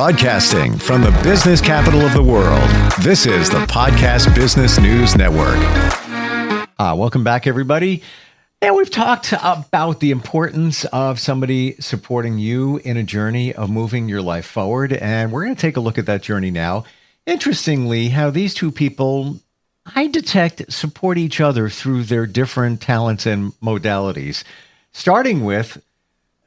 Broadcasting from the business capital of the world, this is the Podcast Business News Network. Welcome back, everybody. And we've talked about the importance of somebody supporting you in a journey of moving your life forward. And we're going to take a look at that journey now. Interestingly, how these two people, I detect, support each other through their different talents and modalities. Starting with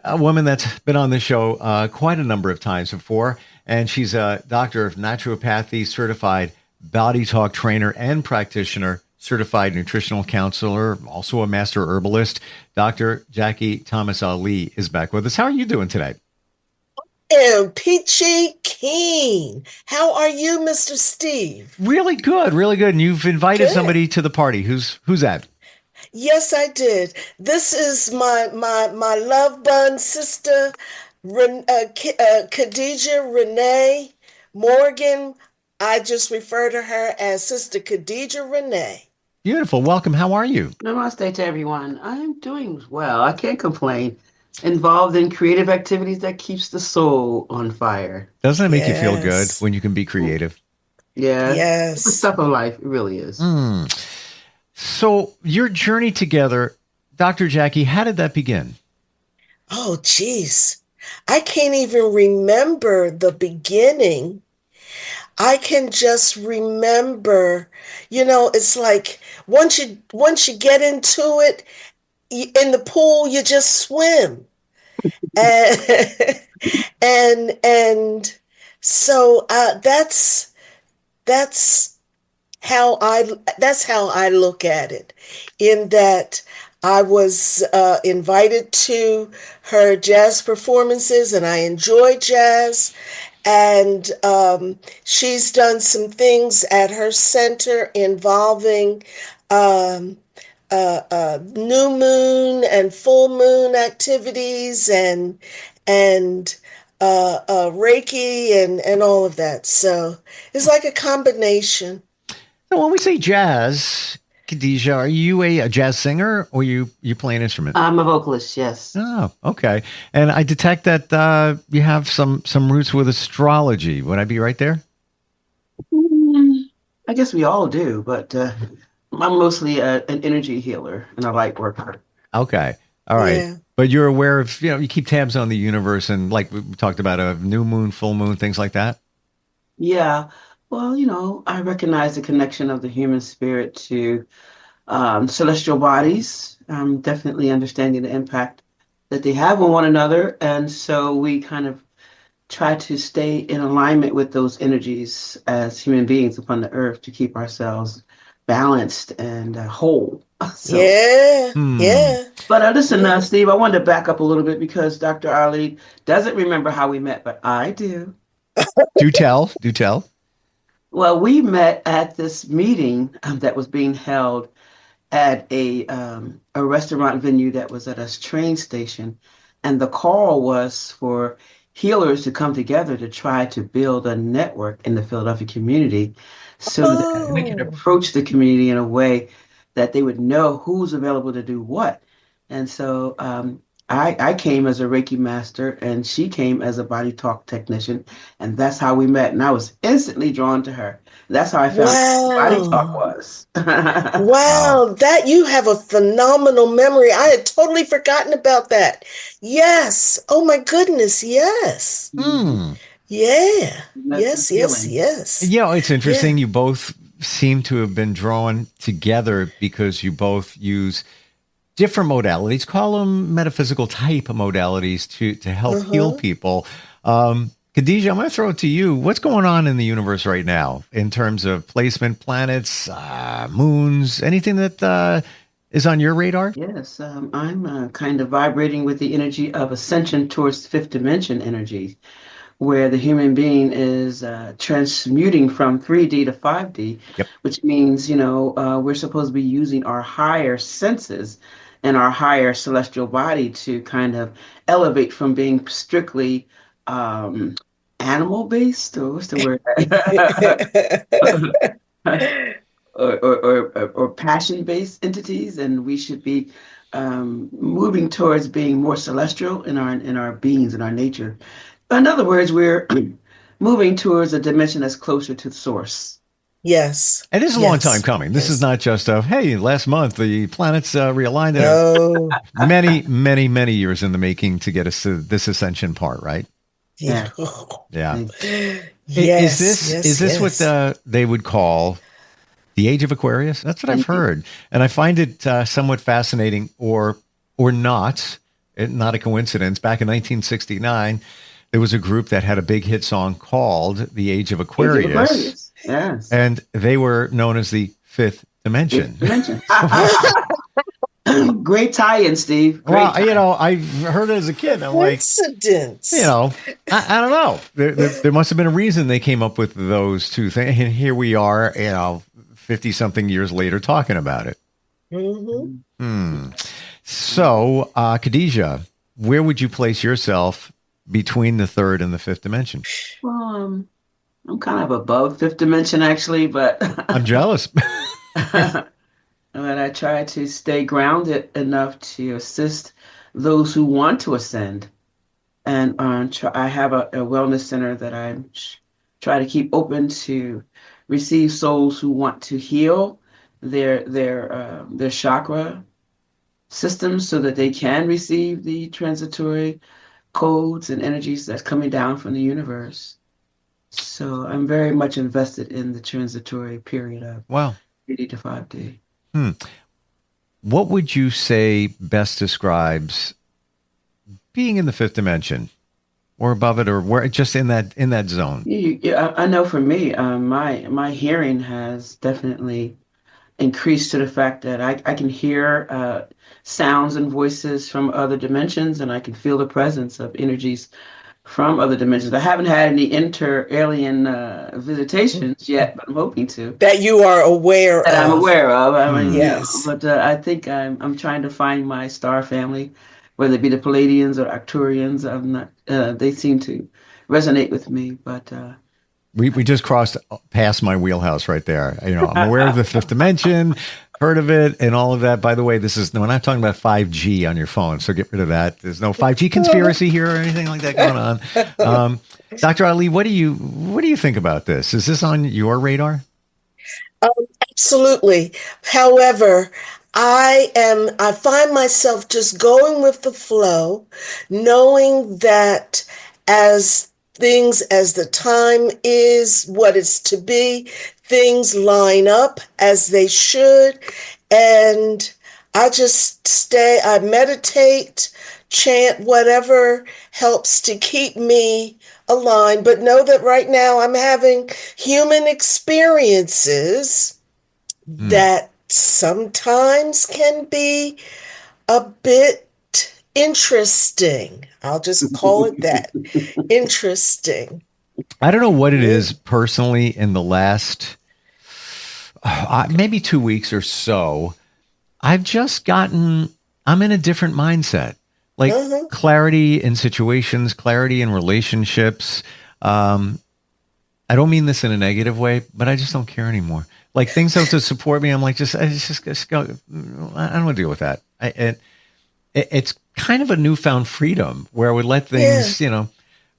a woman that's been on the show quite a number of times before, and she's a doctor of naturopathy, certified body talk trainer and practitioner, certified nutritional counselor, also a master herbalist. Dr. Jackie Thomas Ali is back with us. How are you doing today? And Peachy Keen. How are you, Mr. Steve? Really good, really good. And you've invited somebody to the party. Who's that? Yes, I did. This is my love bun sister, Khadijah Renee Morgan. I just refer to her as Sister Khadijah Renee. Beautiful. Welcome. How are you? Namaste to everyone. I'm doing well. I can't complain. Involved in creative activities that keeps the soul on fire. Doesn't it make you feel good when you can be creative? Yeah. Yes. It's the stuff of life. It really is. So your journey together, Dr. Jackie, how did that begin? Oh, geez. I can't even remember the beginning. I can just remember, it's like once you get into it, in the pool, you just swim. and so that's how I look at it, in that I was invited to her jazz performances, and I enjoy jazz. And she's done some things at her center involving new moon and full moon activities and Reiki and all of that. So it's like a combination. So when we say jazz, Khadijah, are you a jazz singer or you play an instrument? I'm a vocalist, yes. Oh, okay. And I detect that you have some roots with astrology. Would I be right there? I guess we all do, but I'm mostly an energy healer and a light worker. Okay. All right. Yeah. But you're aware of, you keep tabs on the universe, and like we talked about, a new moon, full moon, things like that? Yeah. Well, I recognize the connection of the human spirit to celestial bodies. Definitely understanding the impact that they have on one another. And so we kind of try to stay in alignment with those energies as human beings upon the earth to keep ourselves balanced and whole. Yeah. But listen, Steve, I wanted to back up a little bit because Dr. Ali doesn't remember how we met, but I do. Do tell. Well, we met at this meeting that was being held at a restaurant venue that was at a train station. And the call was for healers to come together to try to build a network in the Philadelphia community so that we can approach the community in a way that they would know who's available to do what. And so I came as a Reiki master and she came as a body talk technician, and that's how we met. And I was instantly drawn to her. That's how I found out what body talk was. Wow, that you have a phenomenal memory. I had totally forgotten about that. Yes. Oh my goodness. Yes. Yeah. Yes. It's interesting. Yeah. You both seem to have been drawn together because you both use different modalities, call them metaphysical type modalities to help heal people. Khadijah, I'm going to throw it to you. What's going on in the universe right now in terms of placement, planets, moons, anything that is on your radar? Yes, I'm kind of vibrating with the energy of ascension towards fifth dimension energy, where the human being is transmuting from 3D to 5D, which means, we're supposed to be using our higher senses and our higher celestial body to kind of elevate from being strictly animal-based, or what's the word? or passion-based entities, and we should be moving towards being more celestial in our beings, in our nature. In other words, we're moving towards a dimension that's closer to the source. Yes. And this is a long time coming. This is not just hey, last month the planets realigned. No. Many, many, many years in the making to get us to this ascension part, right? Yeah. Yeah. Yes. Is this what they would call the age of Aquarius? That's what I've heard. And I find it somewhat fascinating or not. Not a coincidence. Back in 1969, there was a group that had a big hit song called The Age of Aquarius. Yes. And they were known as the fifth dimension. Great tie-in, Steve. Great I heard it as a kid. I'm coincidence. Like, I don't know. There must have been a reason they came up with those two things. And here we are, 50-something years later talking about it. Mm-hmm. So, Khadijah, where would you place yourself between the third and the fifth dimension? Well, I'm kind of above fifth dimension, actually, but I'm jealous. But I try to stay grounded enough to assist those who want to ascend. And I have a wellness center that I try to keep open to receive souls who want to heal their chakra systems so that they can receive the transitory codes and energies that's coming down from the universe. So I'm very much invested in the transitory period of 3D to 5D. What would you say best describes being in the fifth dimension or above it, or where just in that zone? Yeah, I know for me, my hearing has definitely increased to the fact that I can hear sounds and voices from other dimensions, and I can feel the presence of energies from other dimensions. I haven't had any inter-alien visitations yet, but I'm hoping to. That you are aware of. That I'm aware of. I mean, yes. But I think I'm trying to find my star family, whether it be the Palladians or Arcturians. I'm not. They seem to resonate with me, but. We just crossed past my wheelhouse right there. I'm aware of the fifth dimension, heard of it, and all of that. By the way, we're not talking about 5G on your phone, so get rid of that. There's no 5G conspiracy here or anything like that going on. Dr. Ali, what do you think about this? Is this on your radar? Absolutely. However, I find myself just going with the flow, knowing that as the time is what it's to be, things line up as they should. And I just I meditate, chant, whatever helps to keep me aligned, but know that right now I'm having human experiences that sometimes can be a bit interesting. I'll just call it that. Interesting. I don't know what it is personally in the last maybe 2 weeks or so. I'm in a different mindset. Like clarity in situations, clarity in relationships. I don't mean this in a negative way, but I just don't care anymore. Like things don't to support me. I'm like, just go. I don't want to deal with that. It's kind of a newfound freedom where I would let things,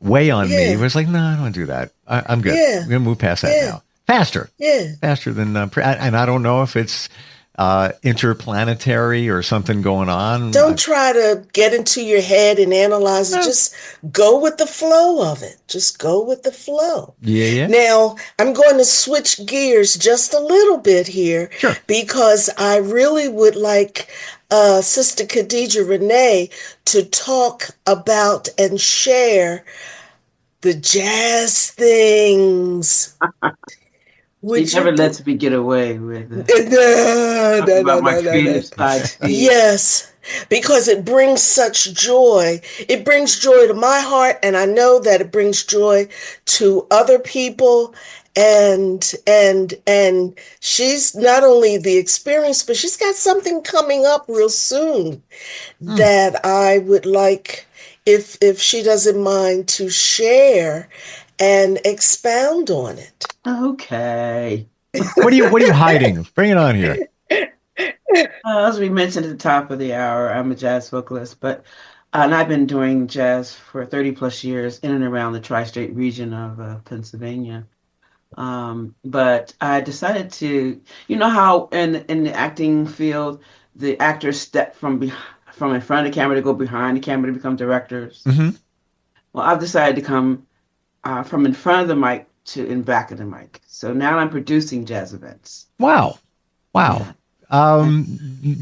weigh on me. It was like, no, I don't want to do that. I'm good. I'm going to move past that now. Faster. Faster than, and I don't know if it's interplanetary or something going on. Don't try to get into your head and analyze it. Just go with the flow of it. Just go with the flow. Yeah. Now, I'm going to switch gears just a little bit here because I really would like Sister Khadijah Renee to talk about and share the jazz things. He never lets me get away with it. No. Yes, because it brings such joy. It brings joy to my heart, and I know that it brings joy to other people. And she's not only the experience, but she's got something coming up real soon that I would like, if she doesn't mind, to share and expound on it. Okay. What are you hiding? Bring it on here. As we mentioned at the top of the hour, I'm a jazz vocalist, but And I've been doing jazz for 30 plus years in and around the tri-state region of Pennsylvania. But I decided to, you know how in the acting field, the actors step from in front of the camera to go behind the camera to become directors. Mm-hmm. Well, I've decided to come from in front of the mic to in back of the mic. So now I'm producing jazz events. Wow. Yeah.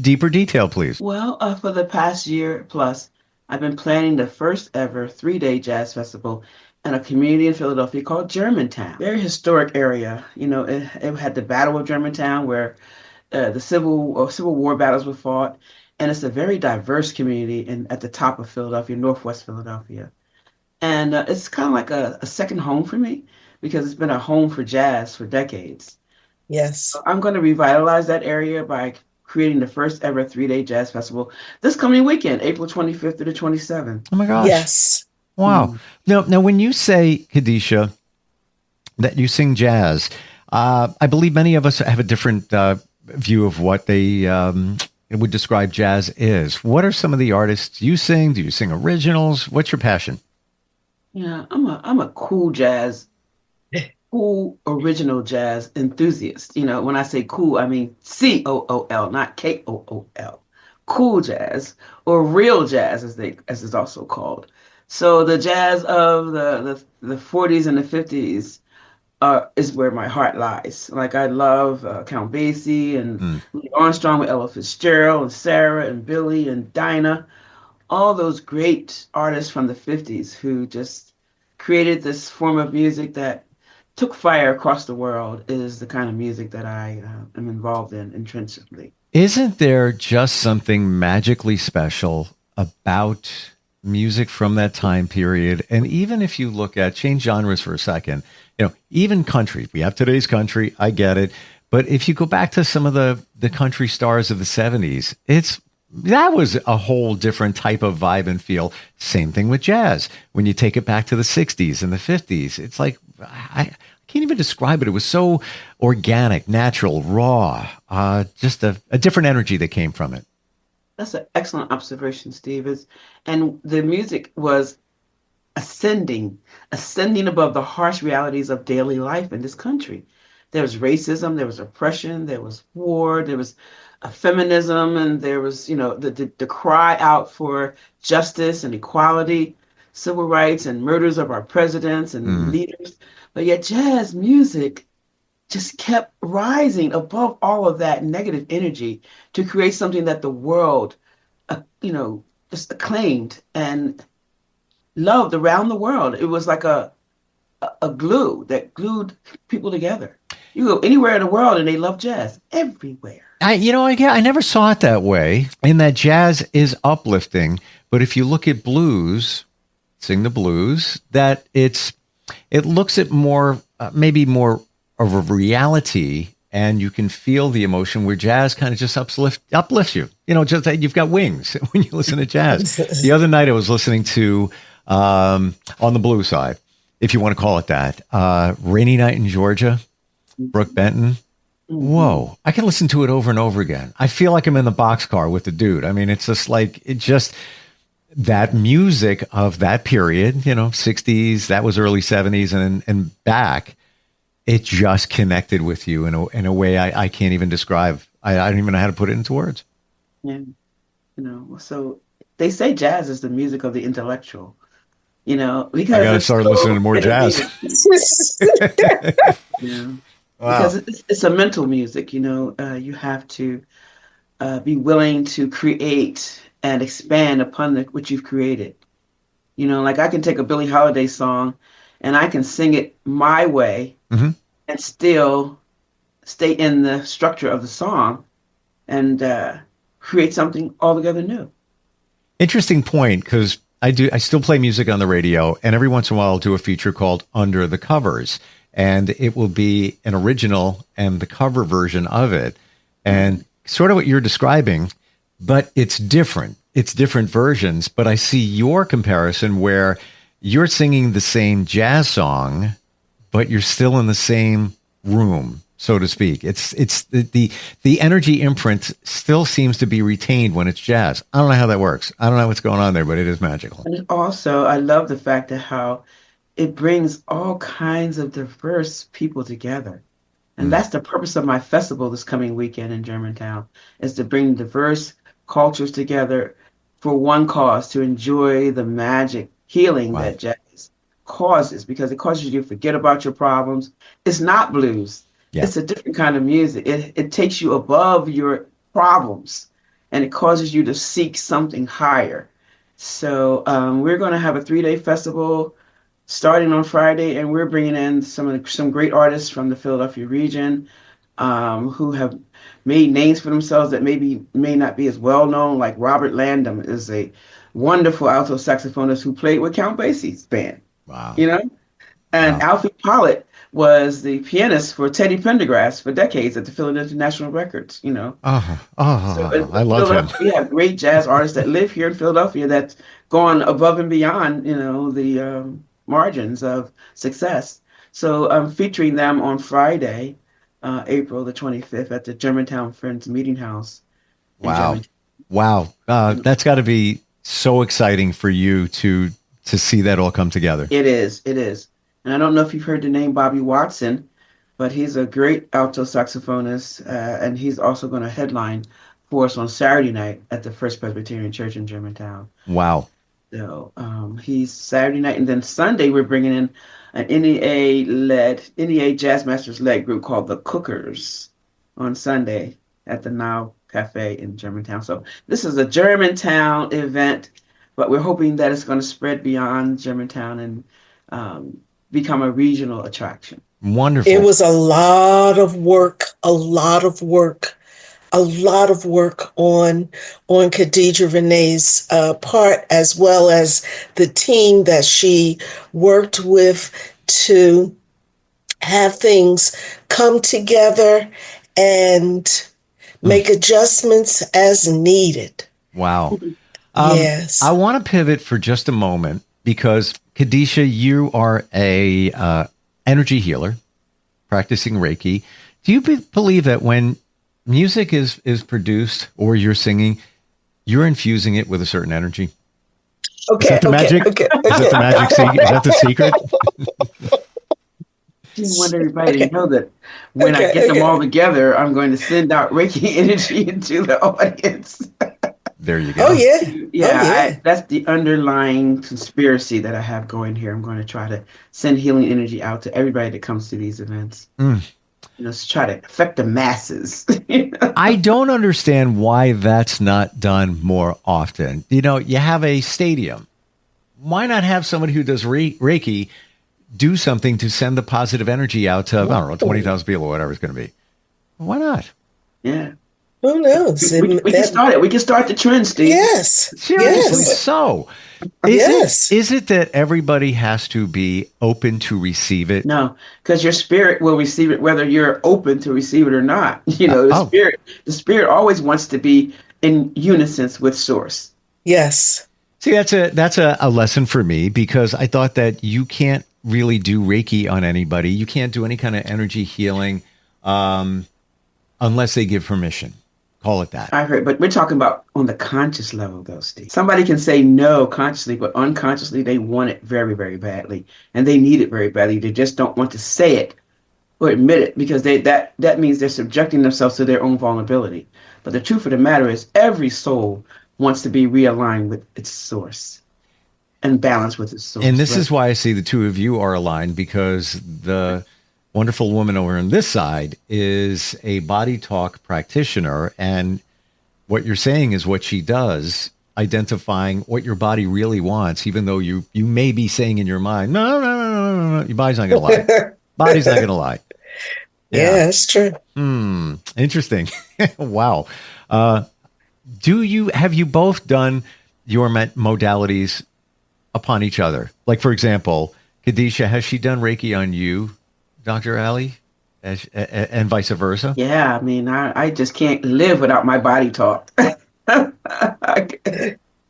Deeper detail, please. Well, for the past year plus, I've been planning the first ever 3-day jazz festival in a community in Philadelphia called Germantown. Very historic area. You know, it had the Battle of Germantown where the Civil War battles were fought, and it's a very diverse community at the top of Philadelphia, Northwest Philadelphia. And it's kind of like a second home for me because it's been a home for jazz for decades. Yes. I'm going to revitalize that area by creating the first ever 3-day jazz festival this coming weekend, April 25th to the 27th. Oh my gosh. Yes. Wow. Now, when you say, Khadisha, that you sing jazz, I believe many of us have a different view of what they would describe jazz is. What are some of the artists you sing? Do you sing originals? What's your passion? Yeah, I'm a cool original jazz enthusiast. You know, when I say cool, I mean COOL, not KOOL. Cool jazz, or real jazz as it's also called. So the jazz of the 40s and the 50s is where my heart lies. Like I love Count Basie and Louis Armstrong with Ella Fitzgerald and Sarah and Billy and Dinah, all those great artists from the 50s who just created this form of music that took fire across the world. Is the kind of music that I am involved in intrinsically. Isn't there just something magically special about music from that time period? And even if you look at, change genres for a second, even country, we have today's country, I get it. But if you go back to some of the country stars of the 70s, that was a whole different type of vibe and feel. Same thing with jazz. When you take it back to the 60s and the 50s, it's like, I can't even describe it. It was so organic, natural, raw, just a different energy that came from it. That's an excellent observation, Steve. And the music was ascending above the harsh realities of daily life in this country. There was racism, there was oppression, there was war, there was feminism, and there was, the cry out for justice and equality, civil rights, and murders of our presidents and leaders. But yet jazz music just kept rising above all of that negative energy to create something that the world, just acclaimed and loved around the world. It was like a glue that glued people together. You go anywhere in the world and they love jazz everywhere. I never saw it that way, in that jazz is uplifting. But if you look at blues, sing the blues, that it looks at more, maybe more of a reality, and you can feel the emotion, where jazz kind of just uplifts you. Just that you've got wings when you listen to jazz. The other night I was listening to, on the blues side, if you want to call it that, Rainy Night in Georgia, Brooke Benton. Whoa, I can listen to it over and over again. I feel like I'm in the boxcar with the dude. I mean, it's just that music of that period, 60s, that was early 70s and back. It just connected with you in a way I can't even describe. I don't even know how to put it into words. Yeah. So they say jazz is the music of the intellectual, because I got to start listening to more jazz. Yeah. Wow. Because it's a mental music, you have to be willing to create and expand upon what you've created. Like I can take a Billie Holiday song and I can sing it my way and still stay in the structure of the song and create something altogether new. Interesting point, because I still play music on the radio, and every once in a while I'll do a feature called Under the Covers. And it will be an original and the cover version of it. And sort of what you're describing, but it's different. It's different versions. But I see your comparison where you're singing the same jazz song, but you're still in the same room. so to speak. It's the energy imprint still seems to be retained when it's jazz. I don't know how that works. I don't know what's going on there, but it is magical. And also, I love the fact that how it brings all kinds of diverse people together. And that's the purpose of my festival this coming weekend in Germantown, is to bring diverse cultures together for one cause, to enjoy the magic healing that jazz causes, because it causes you to forget about your problems. It's not blues. Yeah. It's a different kind of music. It takes you above your problems, and it causes you to seek something higher. So we're going to have a 3-day festival starting on Friday, and we're bringing in some great artists from the Philadelphia region who have made names for themselves that may not be as well known. Like Robert Landum is a wonderful alto saxophonist who played with Count Basie's band. Wow. You know, and Alfie Pollett was the pianist for Teddy Pendergrass for decades at the Philadelphia National Records. You know, I love him. We have great jazz artists that live here in Philadelphia that's gone above and beyond, you know, the margins of success. So I'm featuring them on Friday, April the 25th at the Germantown Friends Meeting House. Wow. That's got to be so exciting for you to see that all come together. It is. And I don't know if you've heard the name Bobby Watson, but he's a great alto saxophonist, and he's also going to headline for us on Saturday night at the First Presbyterian Church in Germantown. Wow. So he's Saturday night, and then Sunday we're bringing in an NEA Jazz Masters-led group called the Cookers on Sunday at the Now Cafe in Germantown. So this is a Germantown event, but we're hoping that it's going to spread beyond Germantown and become a regional attraction. Wonderful. It was a lot of work on Khadija Renee's part, as well as the team that she worked with to have things come together and make adjustments as needed. Wow. Yes. I want to pivot for just a moment because, Khadija, you are a energy healer practicing Reiki. Do you believe that when music is produced or you're singing, you're infusing it with a certain energy? Okay. Is that the magic? Okay. Is that the magic secret? Is that the secret? I want everybody to know that when I get them all together, I'm going to send out Reiki energy into the audience. There you go. Oh, yeah. Yeah. That's the underlying conspiracy that I have going here. I'm going to try to send healing energy out to everybody that comes to these events. You know, to try to affect the masses. I don't understand why that's not done more often. You know, you have a stadium. Why not have somebody who does Reiki do something to send the positive energy out to, I don't know, 20,000 people or whatever it's going to be? Why not? Yeah. Who knows? We can start it. We can start the trend, Steve. Yes. Seriously, Yes. so. Is it that everybody has to be open to receive it? No, because your spirit will receive it whether you're open to receive it or not. You know, the spirit always wants to be in unison with source. Yes. See, that's a lesson for me, because I thought that you can't really do Reiki on anybody. You can't do any kind of energy healing unless they give permission. Call it that. I heard, but we're talking about on the conscious level, though, Steve. Somebody can say no consciously, but unconsciously they want it very, very badly, and they need it very badly. They just don't want to say it or admit it, because that means they're subjecting themselves to their own vulnerability. But the truth of the matter is, every soul wants to be realigned with its source and balanced with its source. And this is why I see the two of you are aligned, because the wonderful woman over on this side is a body talk practitioner, and what you're saying is what she does, identifying what your body really wants, even though you may be saying in your mind, no, your body's not going to lie. Body's not going to lie. Yeah, that's true. Interesting. Wow. Have you both done your modalities upon each other? Like, for example, Khadija, has she done Reiki on you, Dr. Ali, and vice versa? Yeah, I mean, I just can't live without my body talk.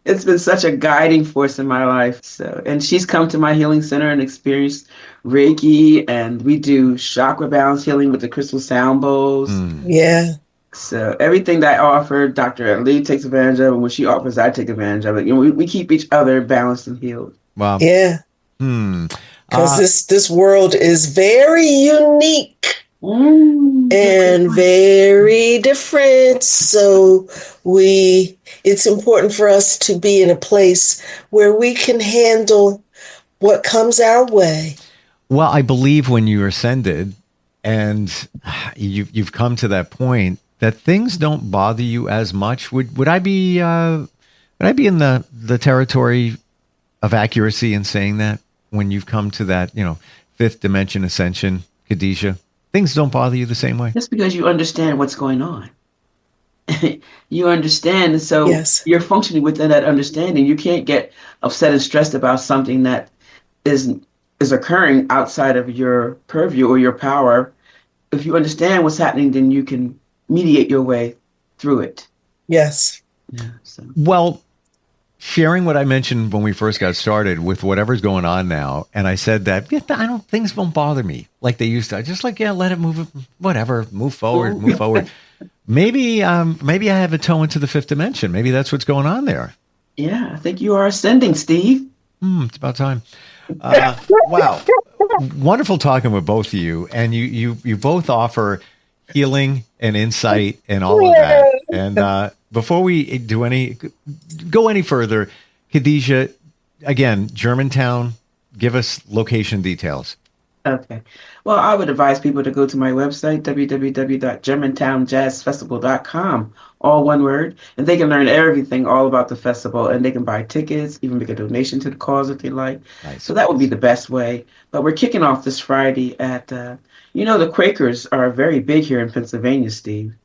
it's been such a guiding force in my life. So, and she's come to my healing center and experienced Reiki, and we do chakra balance healing with the crystal sound bowls. Yeah. So everything that I offer, Dr. Lee takes advantage of, and when she offers, I take advantage of it. We keep each other balanced and healed. Wow. Yeah. Because this world is very unique and very different. So it's important for us to be in a place where we can handle what comes our way. Well, I believe when you ascended and you've come to that point that things don't bother you as much. Would I be in the territory of accuracy in saying that when you've come to that, fifth dimension ascension, Khadijah, things don't bother you the same way? Just because you understand what's going on. You understand, and so you're functioning within that understanding. You can't get upset and stressed about something that is occurring outside of your purview or your power. If you understand what's happening, then you can mediate your way through it. Yes. Yeah, so. Well, sharing what I mentioned when we first got started with whatever's going on now, and I said that things won't bother me like they used to. I just let it move, whatever, move forward. Maybe I have a toe into the fifth dimension. Maybe that's what's going on there. Yeah, I think you are ascending, Steve. It's about time. Wow. Wonderful talking with both of you. And you both offer healing and insight and all of that. And before we go any further, Khadijah, again, Germantown, give us location details. Okay. Well, I would advise people to go to my website, www.germantownjazzfestival.com, all one word, and they can learn everything all about the festival, and they can buy tickets, even make a donation to the cause if they like. Nice. So that would be the best way. But we're kicking off this Friday at, the Quakers are very big here in Pennsylvania, Steve.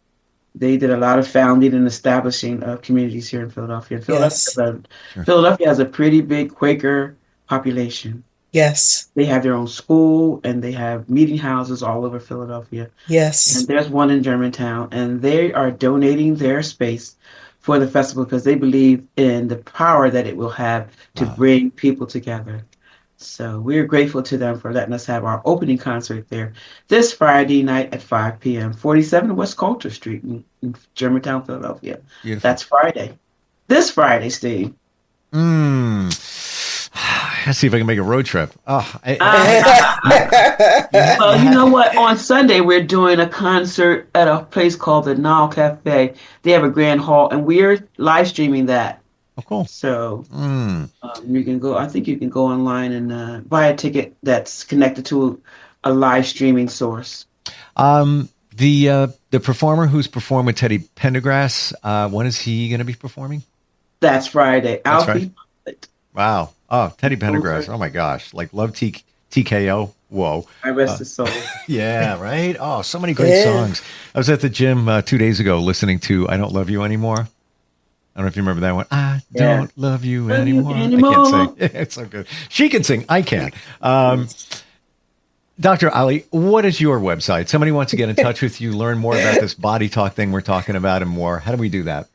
They did a lot of founding and establishing of communities here in Philadelphia. Philadelphia has a pretty big Quaker population. Yes. They have their own school, and they have meeting houses all over Philadelphia. Yes. And there's one in Germantown, and they are donating their space for the festival because they believe in the power that it will have to bring people together. So we're grateful to them for letting us have our opening concert there this Friday night at 5 p.m., 47 West Coulter Street in Germantown, Philadelphia. Beautiful. That's Friday. This Friday, Steve. Let's see if I can make a road trip. Well, you know what? On Sunday, we're doing a concert at a place called the Nile Cafe. They have a grand hall, and we're live streaming that. Oh, cool. So you can go. I think you can go online and buy a ticket that's connected to a live streaming source. The performer who's performed with Teddy Pendergrass, when is he going to be performing? That's Friday. That's Alfie. Right. Wow. Oh, Teddy Pendergrass. Oh my gosh. Like love TKO. Whoa. I rest his soul. Yeah, right? Oh, so many great songs. I was at the gym 2 days ago listening to I Don't Love You Anymore. I don't know if you remember that one. I don't love you anymore. I can't sing. It's so good. She can sing. I can't. Dr. Ali, what is your website? Somebody wants to get in touch with you, learn more about this body talk thing we're talking about and more. How do we do that?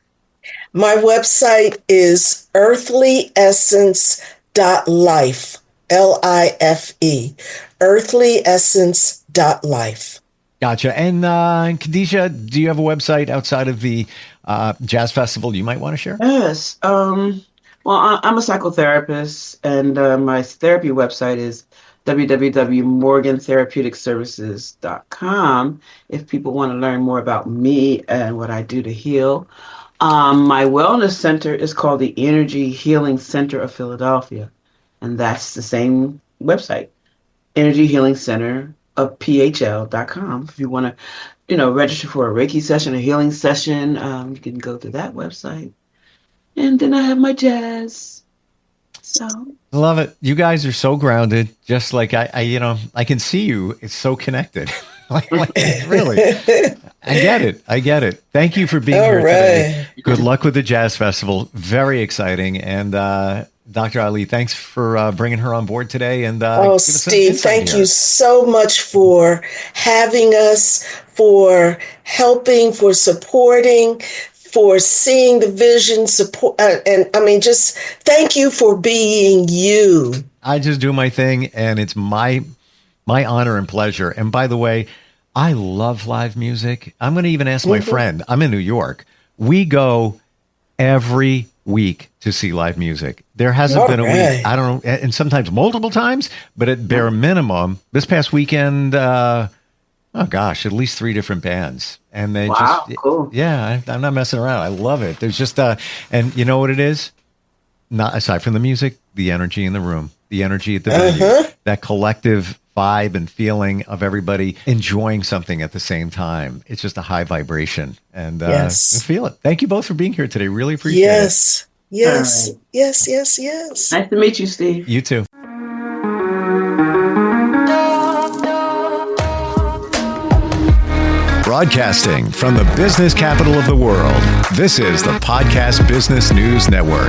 My website is earthlyessence.life, Life, earthlyessence.life. Gotcha. And Khadijah, do you have a website outside of the Jazz Festival you might want to share? Yes. Well, I'm a psychotherapist, and my therapy website is www.morgantherapeuticservices.com if people want to learn more about me and what I do to heal. My wellness center is called the Energy Healing Center of Philadelphia, and that's the same website, Energy Healing Center of PHL.com. If you want to, register for a Reiki session, a healing session, you can go to that website. And then I have my jazz. So love it. You guys are so grounded. Just like I can see you. It's so connected. like really. I get it. Thank you for being here today. Good luck with the Jazz Festival. Very exciting. And Dr. Ali, thanks for bringing her on board today. And Steve, thank you so much for having us, for helping, for supporting. for seeing the vision, support, and I mean, just thank you for being you. I just do my thing, and it's my honor and pleasure. And by the way, I love live music. I'm going to even ask my friend. I'm in New York. We go every week to see live music. There hasn't been a week, I don't know, and sometimes multiple times, but at bare minimum, this past weekend, at least 3 different bands. And they cool. Yeah, I'm not messing around. I love it. There's just, and you know what it is? Not aside from the music, the energy in the room, the energy at the venue, that collective vibe and feeling of everybody enjoying something at the same time. It's just a high vibration, and I feel it. Thank you both for being here today. Really appreciate it. Yes. Right. Yes. Nice to meet you, Steve. You too. Broadcasting from the business capital of the world, this is the Podcast Business News Network.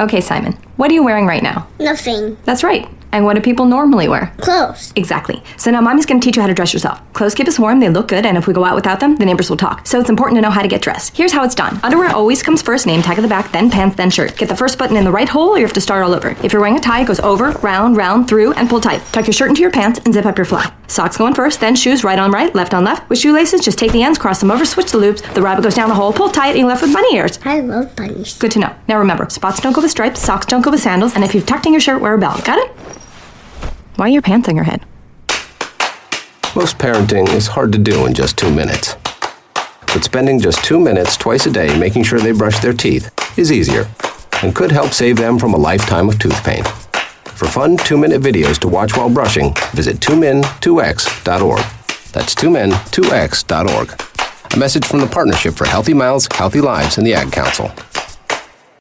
Okay, Simon, what are you wearing right now? Nothing. That's right. And what do people normally wear? Clothes. Exactly. So now Mommy's going to teach you how to dress yourself. Clothes keep us warm, they look good, and if we go out without them, the neighbors will talk. So it's important to know how to get dressed. Here's how it's done. Underwear always comes first, name tag at the back, then pants, then shirt. Get the first button in the right hole, or you have to start all over. If you're wearing a tie, it goes over, round, through, and pull tight. Tuck your shirt into your pants and zip up your fly. Socks going first, then shoes right on right, left on left. With shoelaces, just take the ends, cross them over, switch the loops. The rabbit goes down the hole, pull tight, and you're left with bunny ears. I love bunnies. Good to know. Now remember, spots don't go with stripes, socks don't go with sandals, and if you've tucked in your shirt, wear a belt. Got it? Why are your pants on your head? Most parenting is hard to do in just 2 minutes. But spending just 2 minutes twice a day making sure they brush their teeth is easier and could help save them from a lifetime of tooth pain. For fun 2-minute videos to watch while brushing, visit 2min2x.org. That's 2min2x.org. A message from the Partnership for Healthy Mouths, Healthy Lives and the Ad Council.